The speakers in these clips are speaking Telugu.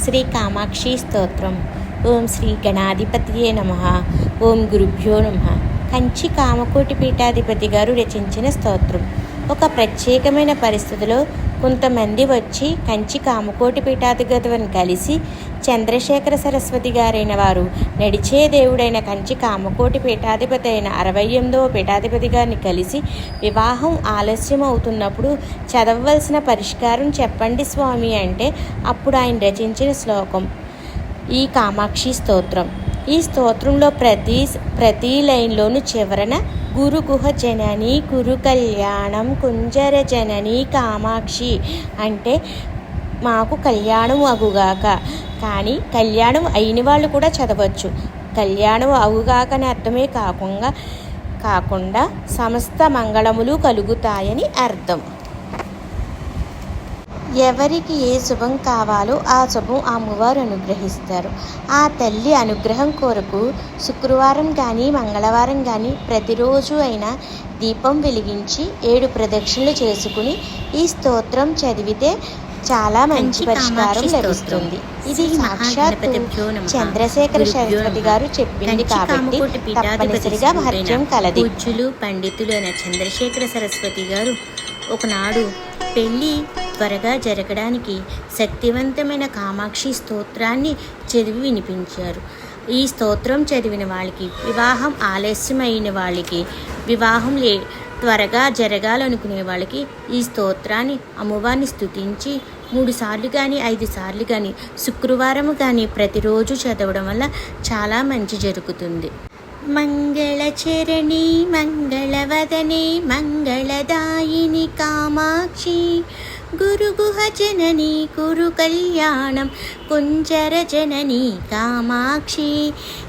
శ్రీ కామాక్షి స్తోత్రం. ఓం శ్రీ గణాధిపతియే నమః. ఓం గురుభ్యో నమః. కంచి కామకోటి పీఠాధిపతి గారు రచించిన స్తోత్రం. ఒక ప్రత్యేకమైన పరిస్థితిలో కొంతమంది వచ్చి కంచి కామకోటి పీఠాధిపతిని కలిసి చంద్రశేఖర సరస్వతి గారైన వారు నడిచే దేవుడైన కంచి కామకోటి పీఠాధిపతి అయిన 68వ పీఠాధిపతి గారిని కలిసి వివాహం ఆలస్యం అవుతున్నప్పుడు చదవవలసిన పరిష్కారం చెప్పండి స్వామి అంటే అప్పుడు ఆయన రచించిన శ్లోకం ఈ కామాక్షి స్తోత్రం. ఈ స్తోత్రంలో ప్రతి లైన్లోనూ చివరన గురు గుహ జనని కురు కళ్యాణం కుంజర జనని కామాక్షి అంటే మాకు కళ్యాణం అగుగాక. కానీ కళ్యాణం అయిన వాళ్ళు కూడా చదవచ్చు. కళ్యాణం అగుగాక అని అర్థమే కాకుండా సమస్త మంగళములు కలుగుతాయని అర్థం. ఎవరికి ఏ శుభం కావాలో ఆ శుభం అమ్మవారు అనుగ్రహిస్తారు. ఆ తల్లి అనుగ్రహం కొరకు శుక్రవారం కానీ మంగళవారం కానీ ప్రతిరోజు అయినా దీపం వెలిగించి 7 ప్రదక్షిణలు చేసుకుని ఈ స్తోత్రం చదివితే చాలా మంచి పరిష్కారం లభిస్తుంది. ఇది సాక్షాత్ చంద్రశేఖర సరస్వతి గారు చెప్పింది కాబట్టి తప్పనిసరిగా మహత్యం కలది. పూజ్యులు పండితులు అయిన చంద్రశేఖర సరస్వతి గారు ఒకనాడు పెళ్ళి త్వరగా జరగడానికి శక్తివంతమైన కామాక్షి స్తోత్రాన్ని చదివి వినిపించారు. ఈ స్తోత్రం చదివిన వాళ్ళకి, వివాహం ఆలస్యమైన వాళ్ళకి, వివాహం త్వరగా జరగాలనుకునే వాళ్ళకి ఈ స్తోత్రాన్ని అమ్మవారిని స్తుతించి 3 సార్లు కానీ 5 సార్లు కానీ శుక్రవారం కానీ ప్రతిరోజు చదవడం వల్ల చాలా మంచి జరుగుతుంది. మంగళచరణి మంగళవదనే మంగళదాయిని కామాక్షి గురుగుహ జనని కురు కళ్యాణం కుంజర జనని కామాక్షి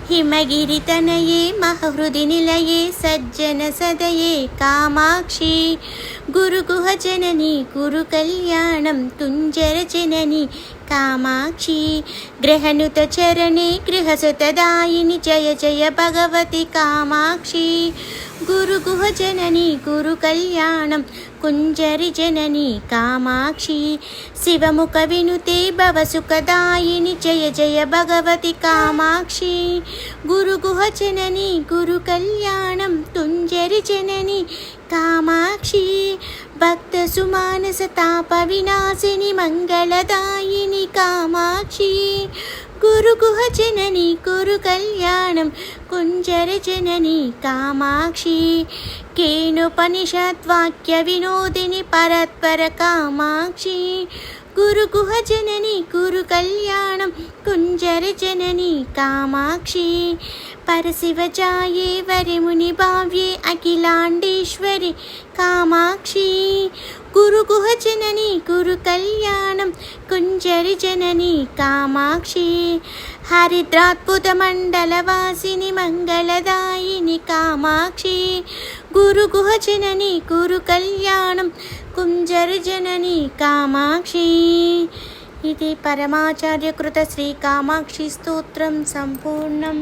హిమగిరితనయే మహహృది నిలయే సజ్జన సదయే కామాక్షి గురుగుహ జనని కురు కళ్యాణం కుంజర జనని కామాక్షి గ్రహనుత చరణే గృహసుతదాయిని జయ జయ భగవతి కామాక్షి గురుగుహ జనని గురు కళ్యాణం కుంజరి జనని కామాక్షి శివముఖ వినుతే భవసుఖదాయిని జయ జయ భగవతి కామాక్షి గురుగుహ జనని గురు కళ్యాణం కుంజరి జనని కామాక్షి భక్త సుమానస తాప వినాశిని మంగళదాయిని కామాక్షి గురుగుహ జనని కురు కళ్యాణం కుంజర జనని కామాక్షి కేనుపనిషద్వాక్య వినోదిని పరత్పర కామాక్షి గురుగుహ జనని కురు కళ్యాణం కుంజర జనని కామాక్షి పరశివజాయే వరిముని భావ్యే అఖిలాండేశ్వరి కామాక్షి గురుగుహ జనని కురు కళ్యాణం కుంజరి జనని కామాక్షి హరిద్రాద్భుత మండలవాసిని మంగళదాయిని కామాక్షి గురుగుహ జనని కురు కళ్యాణం కుంజరి జనని కామాక్షి. ఇది పరమాచార్యకృత శ్రీ కామాక్షి స్తోత్రం సంపూర్ణం.